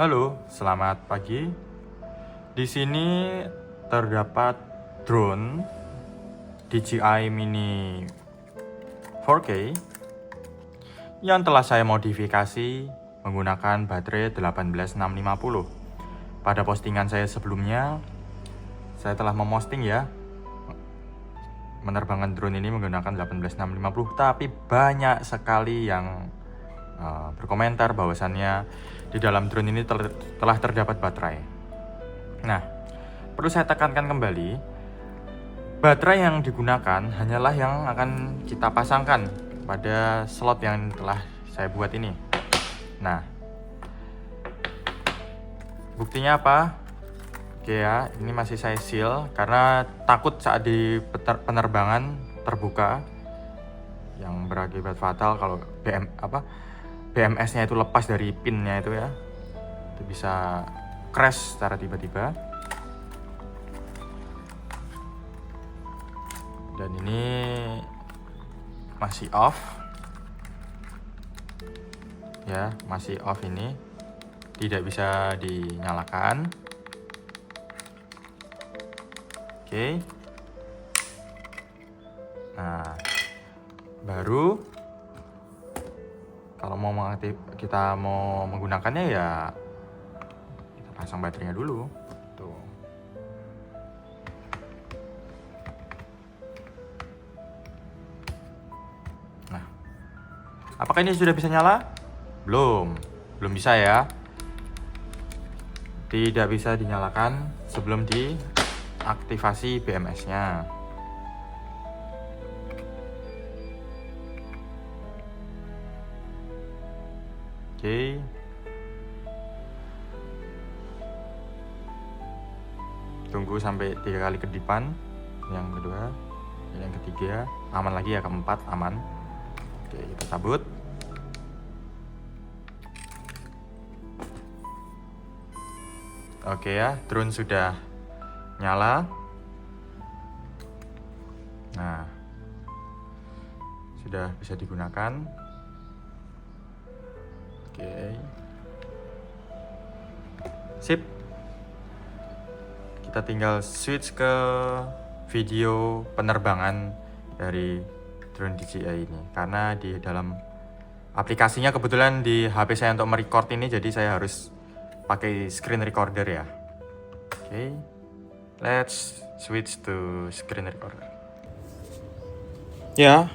Halo, selamat pagi. Di sini terdapat drone DJI Mini 4K yang telah saya modifikasi menggunakan baterai 18650. Pada postingan saya sebelumnya, saya telah memposting ya menerbangkan drone ini menggunakan 18650, tapi banyak sekali yang berkomentar bahwasannya di dalam drone ini telah terdapat baterai. Nah, perlu saya tekankan kembali, baterai yang digunakan hanyalah yang akan kita pasangkan pada slot yang telah saya buat ini. Nah, buktinya apa? Oke ya, ini masih saya seal karena takut saat di penerbangan terbuka yang berakibat fatal kalau BMS-nya itu lepas dari pinnya itu ya. Itu bisa crash secara tiba-tiba. Dan ini masih off. Ya, masih off ini. Tidak bisa dinyalakan. Oke. Nah, baru kalau kita mau menggunakannya ya kita pasang baterainya dulu. Tuh. Nah, apakah ini sudah bisa nyala? Belum bisa ya. Tidak bisa dinyalakan sebelum diaktifasi BMS-nya. Oke. Tunggu sampai 3 kali kedipan. Yang kedua, yang ketiga, aman lagi ya, keempat aman. Oke, kita cabut. Oke ya, drone sudah nyala. Nah, sudah bisa digunakan. Oke. Sip. Kita tinggal switch ke video penerbangan dari drone DJI ini. Karena di dalam aplikasinya kebetulan di HP saya untuk merecord ini, jadi saya harus pakai screen recorder ya. Oke. Let's switch to screen recorder. Ya,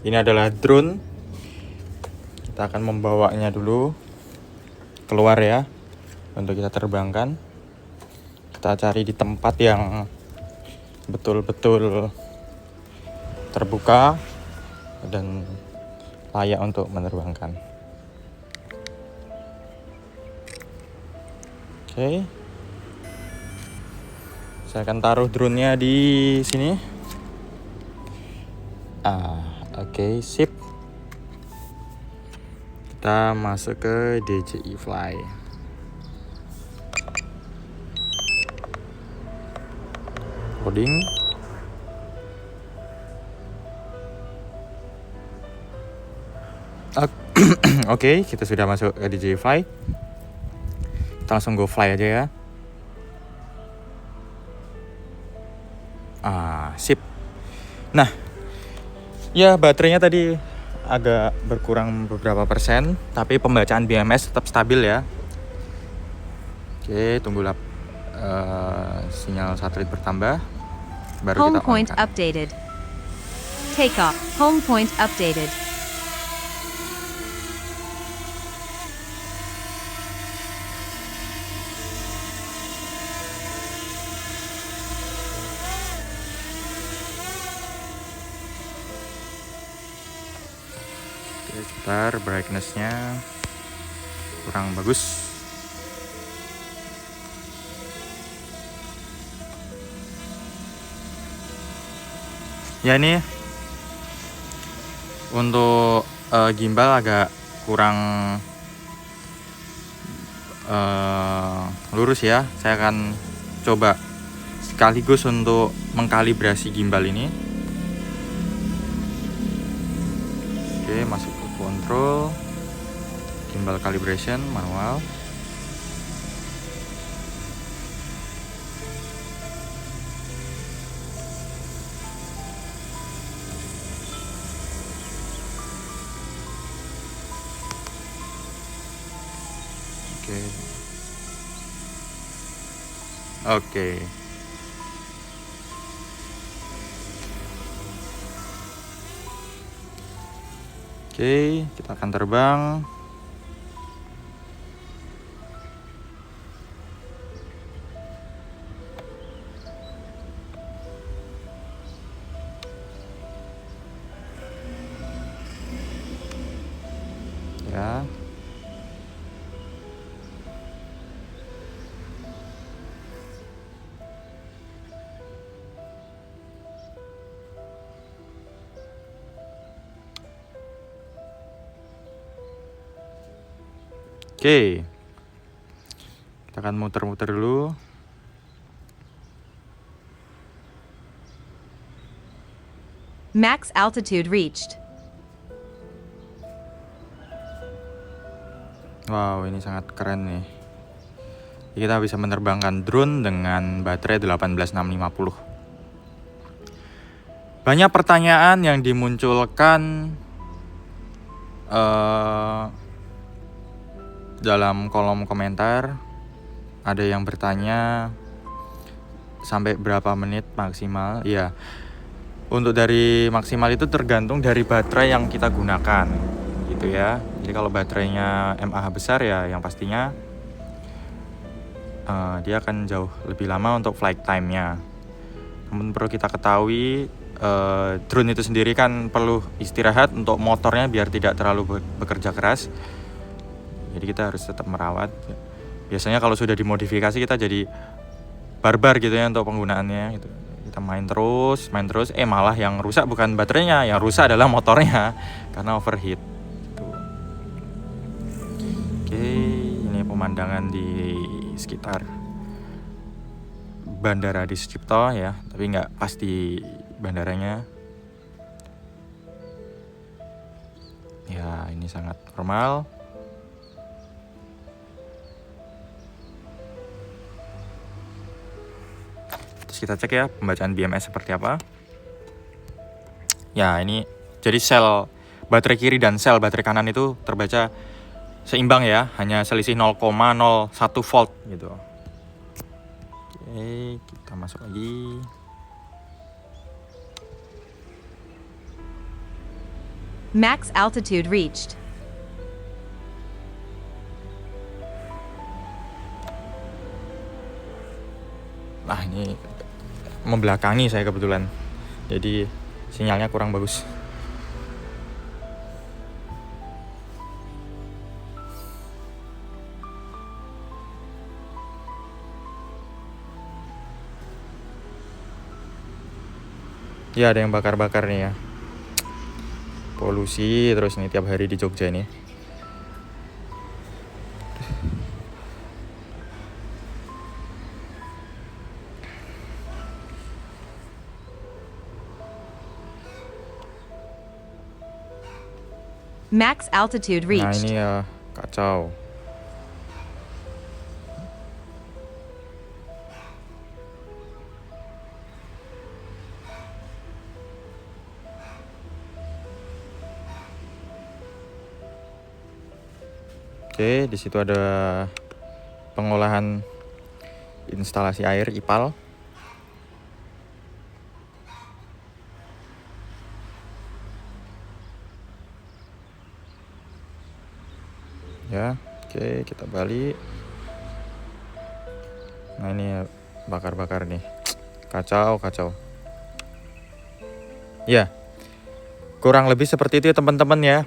ini adalah drone. Kita akan membawanya dulu keluar ya untuk kita terbangkan. Kita cari di tempat yang betul-betul terbuka dan layak untuk menerbangkan. Oke. Saya akan taruh drone-nya di sini. Oke, sip. Kita masuk ke DJI Fly. Loading. Oke, kita sudah masuk ke DJI Fly. Kita langsung go fly aja ya. Sip. Nah, ya baterainya tadi agak berkurang beberapa persen, tapi pembacaan BMS tetap stabil ya. Oke, tunggulah sinyal satelit bertambah, baru Home kita point on-kan. updated. Take off. Home point updated. Oke, sebentar, brightness-nya kurang bagus. Ya, ini untuk gimbal agak kurang lurus ya. Saya akan coba sekaligus untuk mengkalibrasi gimbal ini. Oke, masuk ke control, gimbal calibration manual. Oke. Oke. Oke, kita akan terbang. Ya. Oke. Kita akan muter-muter dulu. Max altitude reached. Wow, ini sangat keren nih. Kita bisa menerbangkan drone dengan baterai 18650. Banyak pertanyaan yang dimunculkan dalam kolom komentar. Ada yang bertanya sampai berapa menit maksimal. Ya, untuk dari maksimal itu tergantung dari baterai yang kita gunakan, gitu ya. Jadi kalau baterainya mAh besar ya, yang pastinya dia akan jauh lebih lama untuk flight time-nya. Namun perlu kita ketahui, drone itu sendiri kan perlu istirahat untuk motornya biar tidak terlalu bekerja keras. Jadi kita harus tetap merawat. Biasanya kalau sudah dimodifikasi kita jadi barbar gitu ya untuk penggunaannya gitu. Kita main terus, malah yang rusak bukan baterainya, yang rusak adalah motornya karena overheat gitu. Oke, ini pemandangan di sekitar Bandara Adi Sucipto ya, tapi nggak pasti bandaranya. Ya, ini sangat normal. Terus kita cek ya pembacaan BMS seperti apa. Ya, ini jadi sel baterai kiri dan sel baterai kanan itu terbaca seimbang ya, hanya selisih 0,01 volt gitu. Oke, kita masuk lagi. Max altitude reached. Nah, ini membelakangi saya kebetulan. Jadi sinyalnya kurang bagus. Ya, ada yang bakar-bakar nih ya. Polusi terus nih tiap hari di Jogja ini. Max altitude Nah, reached. ini ya kacau. Oke, di situ ada pengolahan instalasi air IPAL. Ya, oke, kita balik. Nah, ini bakar-bakar nih. Kacau. Ya, kurang lebih seperti itu ya teman-teman ya.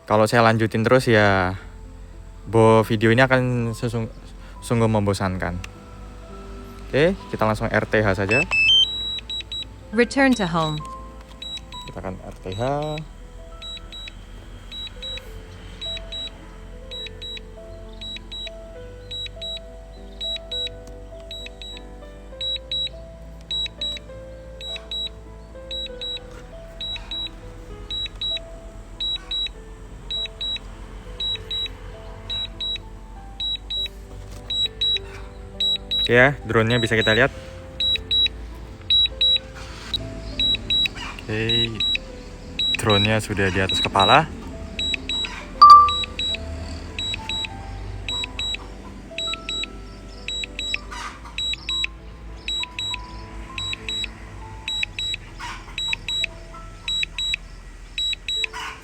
Kalau saya lanjutin terus ya, video ini akan sungguh membosankan. Oke, kita langsung RTH saja. Return to home. Kita akan RTH. Oke ya, drone-nya bisa kita lihat. Oke, drone-nya sudah di atas kepala.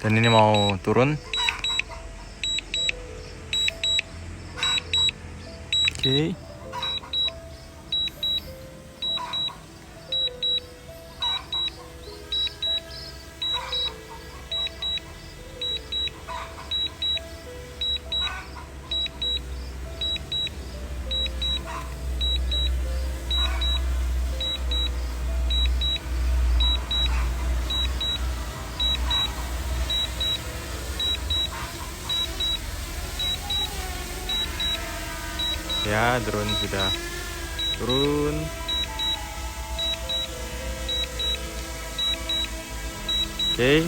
Dan ini mau turun. Oke. Ya, drone sudah turun. Oke.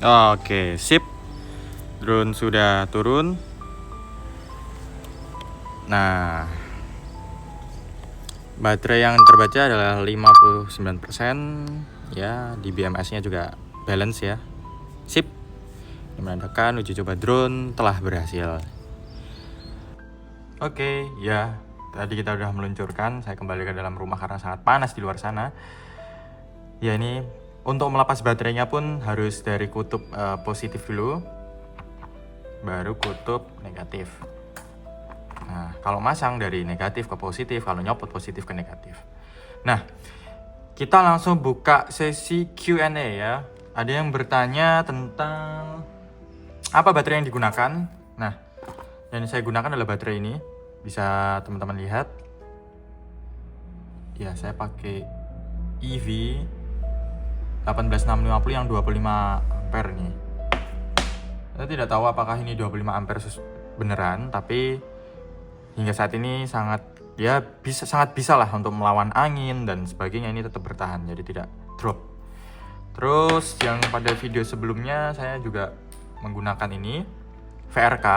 Oke, sip. Drone sudah turun. Nah, baterai yang terbaca adalah 59%. Ya, di BMS-nya juga balance ya. Sip. Menandakan uji coba drone telah berhasil. Oke, ya. Tadi kita udah meluncurkan. Saya kembali ke dalam rumah karena sangat panas di luar sana. Ya, ini untuk melepas baterainya pun harus dari kutub positif dulu, baru kutub negatif. Nah, kalau masang dari negatif ke positif, kalau nyopot positif ke negatif. Nah, kita langsung buka sesi Q&A ya. Ada yang bertanya tentang apa baterai yang digunakan. Nah, yang saya gunakan adalah baterai ini. Bisa teman-teman lihat. Ya, saya pakai EV 18650 yang 25 ampere nih. Saya tidak tahu apakah ini 25 ampere beneran, tapi hingga saat ini sangat bisa lah untuk melawan angin dan sebagainya. Ini tetap bertahan, jadi tidak drop. Terus yang pada video sebelumnya saya juga menggunakan ini VRK.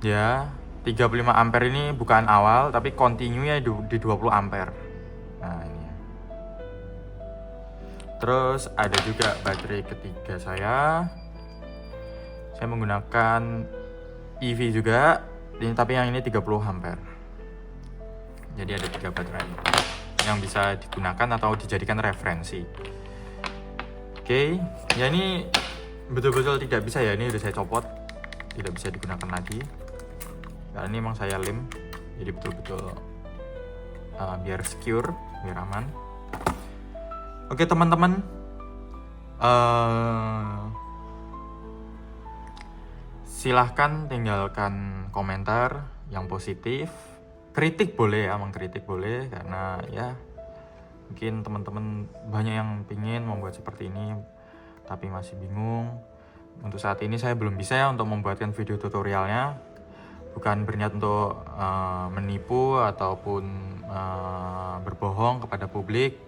Ya, 35 ampere ini bukan awal, tapi continue-nya di 20 ampere. Nah, ini. Terus ada juga baterai ketiga saya. Saya menggunakan EV juga, tapi yang ini 30 ampere. Jadi ada 3 baterai yang bisa digunakan atau dijadikan referensi. Oke, ya ini betul-betul tidak bisa ya, ini udah saya copot, tidak bisa digunakan lagi. Karena ini emang saya lem, jadi betul-betul biar secure, biar aman. Oke teman-teman, silahkan tinggalkan komentar yang positif, kritik boleh ya, mengkritik boleh, karena ya mungkin teman-teman banyak yang pingin membuat seperti ini tapi masih bingung. Untuk saat ini saya belum bisa ya untuk membuatkan video tutorialnya, bukan berniat untuk menipu ataupun berbohong kepada publik,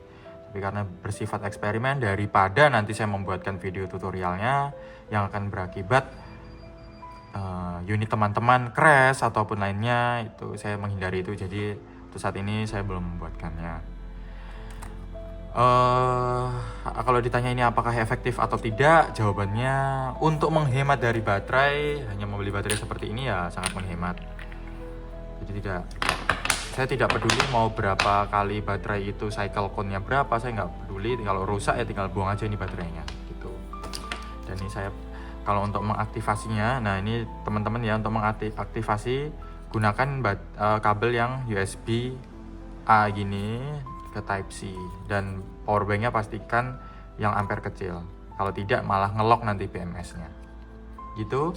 tapi karena bersifat eksperimen, daripada nanti saya membuatkan video tutorialnya yang akan berakibat unit teman-teman crash ataupun lainnya, itu saya menghindari itu. Jadi untuk saat ini saya belum membuatkannya. Kalau ditanya ini apakah efektif atau tidak, jawabannya untuk menghemat dari baterai, hanya membeli baterai seperti ini ya sangat menghemat. Jadi saya tidak peduli mau berapa kali baterai itu cycle count-nya berapa, saya nggak peduli. Kalau rusak ya tinggal buang aja ini baterainya gitu. Dan ini saya kalau untuk mengaktifasinya, nah ini teman-teman ya, untuk mengaktifasi gunakan kabel yang USB A gini ke Type C, dan powerbanknya pastikan yang ampere kecil. Kalau tidak malah ngelok nanti BMS-nya. Gitu.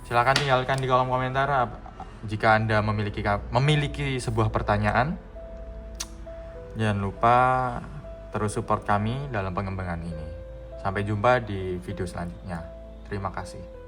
Silahkan tinggalkan di kolom komentar jika Anda memiliki sebuah pertanyaan. Jangan lupa terus support kami dalam pengembangan ini. Sampai jumpa di video selanjutnya. Terima kasih.